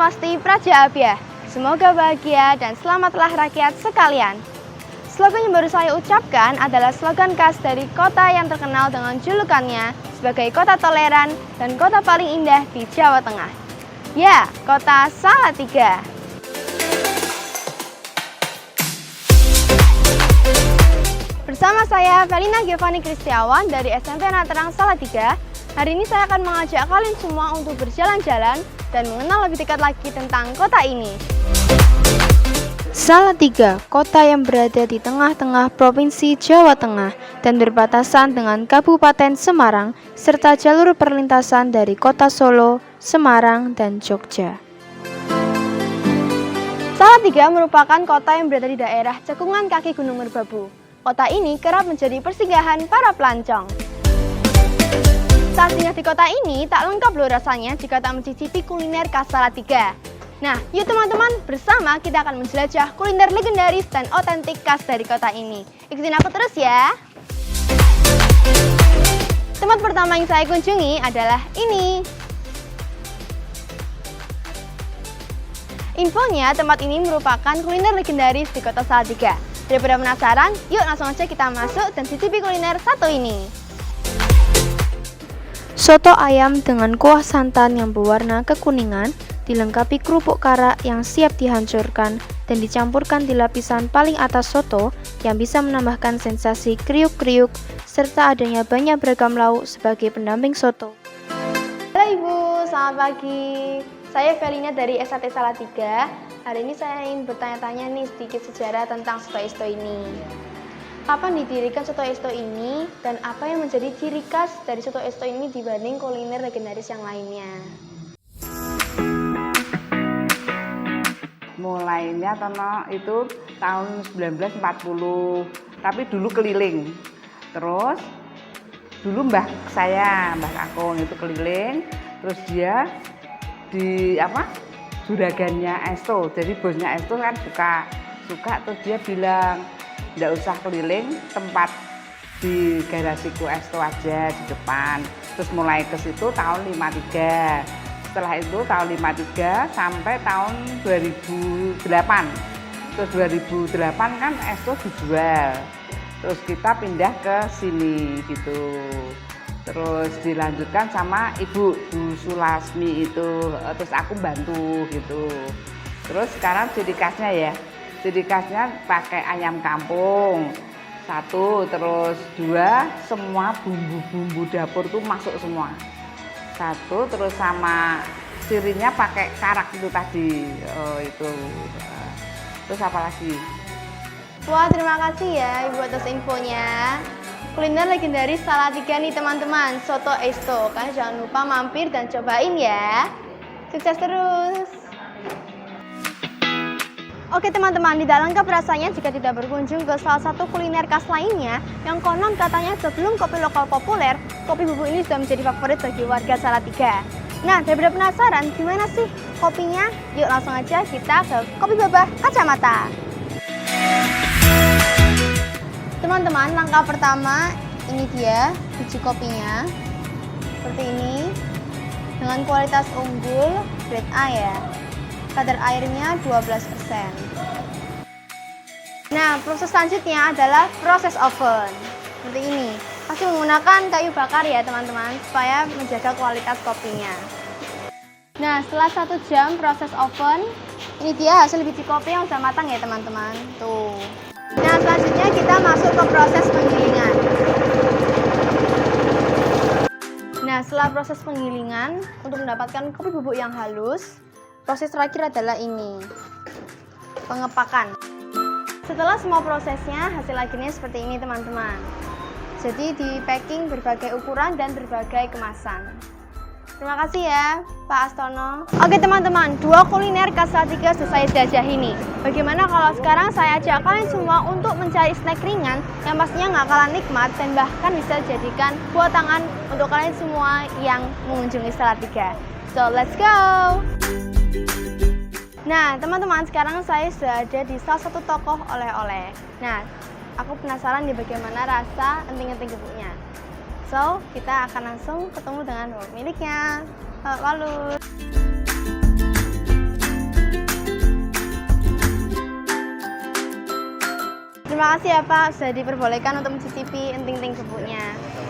Swasti Praja Abya. Semoga bahagia dan selamatlah rakyat sekalian. Slogan yang baru saya ucapkan adalah slogan khas dari kota yang terkenal dengan julukannya sebagai kota toleran dan kota paling indah di Jawa Tengah. Ya, kota Salatiga. Bersama saya, Felina Giovanni Kristiawan dari SMP Naterang Salatiga. Hari ini saya akan mengajak kalian semua untuk berjalan-jalan dan mengenal lebih dekat lagi tentang kota ini. Salatiga, kota yang berada di tengah-tengah Provinsi Jawa Tengah dan berbatasan dengan Kabupaten Semarang, serta jalur perlintasan dari kota Solo, Semarang, dan Jogja. Salatiga merupakan kota yang berada di daerah cekungan kaki Gunung Merbabu. Kota ini kerap menjadi persinggahan para pelancong. Saat singgah di kota ini tak lengkap loh rasanya jika tak mencicipi kuliner khas Salatiga. Nah, yuk teman-teman, bersama kita akan menjelajah kuliner legendaris dan otentik khas dari kota ini. Ikutin aku terus ya. Tempat pertama yang saya kunjungi adalah ini. Infonya, tempat ini merupakan kuliner legendaris di kota Salatiga. Daripada penasaran, yuk langsung aja kita masuk dan cicipi kuliner satu ini. Soto ayam dengan kuah santan yang berwarna kekuningan, dilengkapi kerupuk karak yang siap dihancurkan dan dicampurkan di lapisan paling atas soto yang bisa menambahkan sensasi kriuk-kriuk serta adanya banyak beragam lauk sebagai pendamping soto. Halo Ibu, selamat pagi. Saya Felina dari SAT Salatiga. Hari ini saya ingin bertanya-tanya nih sedikit sejarah tentang soto esto ini. Kapan didirikan soto esto ini dan apa yang menjadi ciri khas dari soto esto ini dibanding kuliner legendaris yang lainnya? Mulainya itu tahun 1940, tapi dulu keliling. Terus dulu mbah kakung itu keliling, terus dia di juragannya Esto. Jadi bosnya Esto kan suka terus dia bilang, "Nggak usah keliling, tempat di garasiku Esto aja di depan." Terus mulai ke situ tahun 53. Setelah itu tahun 53 sampai tahun 2008. Terus 2008 kan Esto dijual. Terus kita pindah ke sini gitu. Terus dilanjutkan sama Bu Sulasmi itu. Terus aku bantu gitu. Terus sekarang ciri khasnya ya. Ciri khasnya pakai ayam kampung. 1, terus 2, semua bumbu-bumbu dapur tuh masuk semua. 1, terus sama cirinya pakai karak itu tadi. Itu. Terus apa lagi? Wah, terima kasih ya Ibu atas infonya. Kuliner legendaris Salatiga nih teman-teman, soto esto. Kalian jangan lupa mampir dan cobain ya. Sukses terus. Oke teman-teman, tidak lengkap rasanya jika tidak berkunjung ke salah satu kuliner khas lainnya yang konon katanya sebelum kopi lokal populer, kopi bubuk ini sudah menjadi favorit bagi warga Salatiga. Nah, daripada penasaran gimana sih kopinya? Yuk langsung aja kita ke Kopi Babah Kacamata. Teman-teman, langkah pertama ini dia biji kopinya. Seperti ini. Dengan kualitas unggul, grade A ya. Kadar airnya 12%. Nah, proses selanjutnya adalah proses oven. Seperti ini. Pasti menggunakan kayu bakar ya teman-teman, supaya menjaga kualitas kopinya. Nah, setelah 1 jam proses oven, ini dia hasil biji kopi yang sudah matang ya teman-teman. Tuh. Nah, selanjutnya kita masuk ke proses penggilingan. Nah, setelah proses penggilingan, untuk mendapatkan kopi bubuk yang halus, proses terakhir adalah ini, pengepakan. Setelah semua prosesnya, hasil akhirnya seperti ini teman-teman. Jadi di packing berbagai ukuran dan berbagai kemasan. Terima kasih ya Pak Astono. Oke teman-teman, 2 kuliner khas Salatiga sudah saya jelajahi nih. Bagaimana kalau sekarang saya ajak kalian semua untuk mencari snack ringan yang pastinya nggak kalah nikmat dan bahkan bisa dijadikan buat tangan untuk kalian semua yang mengunjungi Salatiga. So let's go! Nah teman-teman, sekarang saya sudah ada di salah satu toko oleh-oleh. Nah, aku penasaran nih bagaimana rasa enting-enting gebuknya. So, kita akan langsung ketemu dengan pemiliknya. Lalu. Terima kasih ya Pak, sudah diperbolehkan untuk mencicipi enting-enting gepuknya.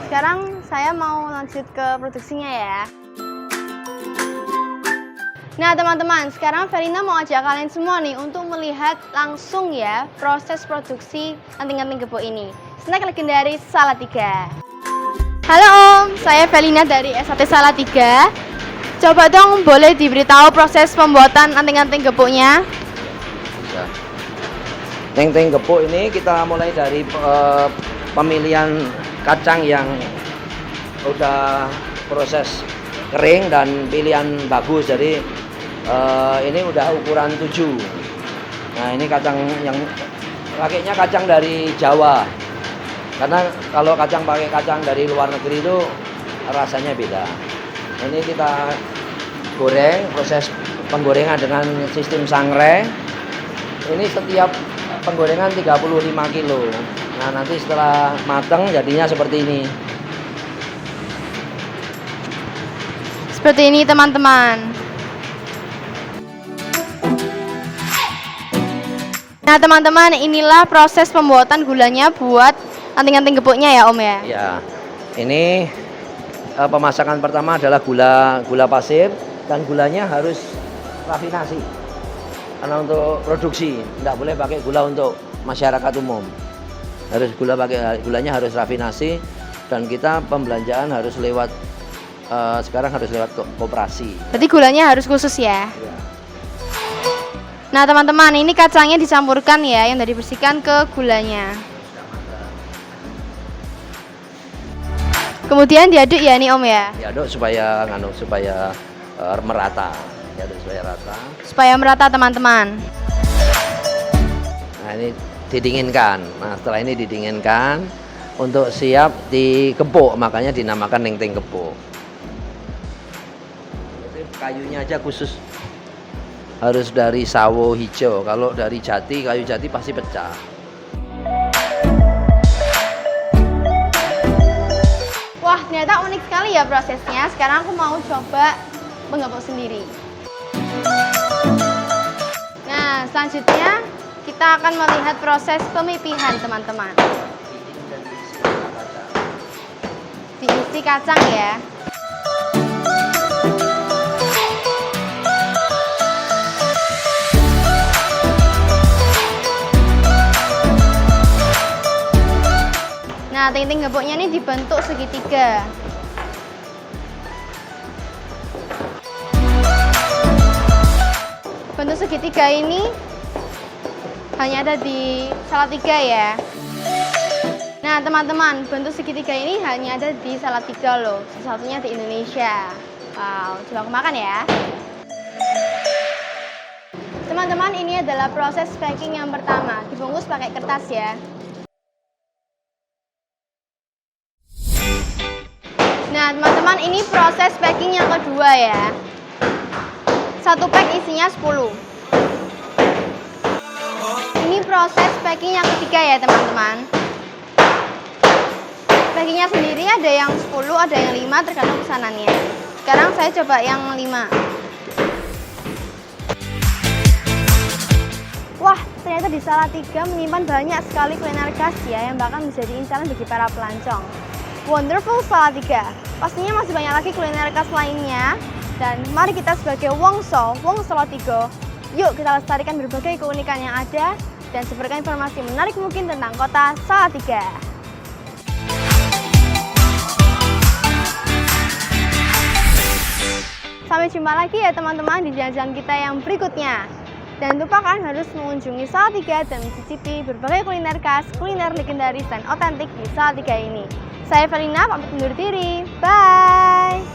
Sekarang saya mau lanjut ke produksinya ya. Nah teman-teman, sekarang Verina mau ajak kalian semua nih untuk melihat langsung ya proses produksi anting-anting gepuk ini. Snack legendaris Salatiga. Halo Om, saya Verina dari S1 Salatiga. Coba dong boleh diberitahu proses pembuatan anting-anting gepuknya? Ya. Teng-teng gepuk ini kita mulai dari pemilihan kacang yang udah proses kering dan pilihan bagus. Jadi ini udah ukuran 7. Nah ini kacang yang pakainya kacang dari Jawa. Karena kalau kacang pakai kacang dari luar negeri itu rasanya beda. Ini kita goreng, proses penggorengan dengan sistem sangrai. Ini setiap penggorengan 35 kilo. Nah nanti setelah matang jadinya seperti ini. Seperti ini teman-teman. Nah teman-teman, inilah proses pembuatan gulanya buat anting-anting gepuknya ya Om ya? Ya, ini pemasakan pertama adalah gula pasir dan gulanya harus rafinasi. Karena untuk produksi, tidak boleh pakai gula untuk masyarakat umum. Gulanya harus rafinasi dan kita pembelanjaan harus lewat sekarang harus lewat koperasi. Berarti gulanya harus khusus ya? Ya. Nah teman-teman, ini kacangnya dicampurkan ya, yang tadi dibersihkan ke gulanya. Kemudian diaduk ya nih Om ya? Diaduk supaya merata. Diaduk supaya rata. Supaya merata teman-teman. Nah ini didinginkan. Nah setelah ini didinginkan untuk siap digepuk, makanya dinamakan neng-teng gepuk. Kayunya aja khusus harus dari sawo hijau. Kalau dari kayu jati pasti pecah. Wah ternyata unik sekali ya prosesnya. Sekarang aku mau coba menggepuk sendiri. Nah selanjutnya kita akan melihat proses pemipihan teman-teman. Diisi kacang ya. Nah, ting-ting gepuknya ini dibentuk segitiga. Bentuk segitiga ini hanya ada di Salatiga ya. Nah, teman-teman, bentuk segitiga ini hanya ada di Salatiga loh. Satu-satunya di Indonesia. Wow, coba aku makan ya. Teman-teman, ini adalah proses packing yang pertama. Dibungkus pakai kertas ya. Nah teman-teman, ini proses packing yang kedua ya. Satu pack isinya 10. Ini proses packing yang ketiga ya teman-teman. Packingnya sendiri ada yang 10, ada yang 5 tergantung pesanannya. Sekarang saya coba yang 5. Wah, ternyata di Salatiga menyimpan banyak sekali kuliner khas ya yang bahkan menjadi incaran bagi para pelancong. Wonderful Salatiga. Pastinya masih banyak lagi kuliner khas lainnya. Dan mari kita sebagai Wong Salatiga, yuk kita lestarikan berbagai keunikan yang ada dan sebarkan informasi menarik mungkin tentang kota Salatiga. Sampai jumpa lagi ya teman-teman di jalan-jalan kita yang berikutnya. Dan lupa kalian harus mengunjungi Salatiga dan mencicipi berbagai kuliner khas, kuliner legendaris dan otentik di Salatiga ini. Saya Verina, pamit undur diri. Bye!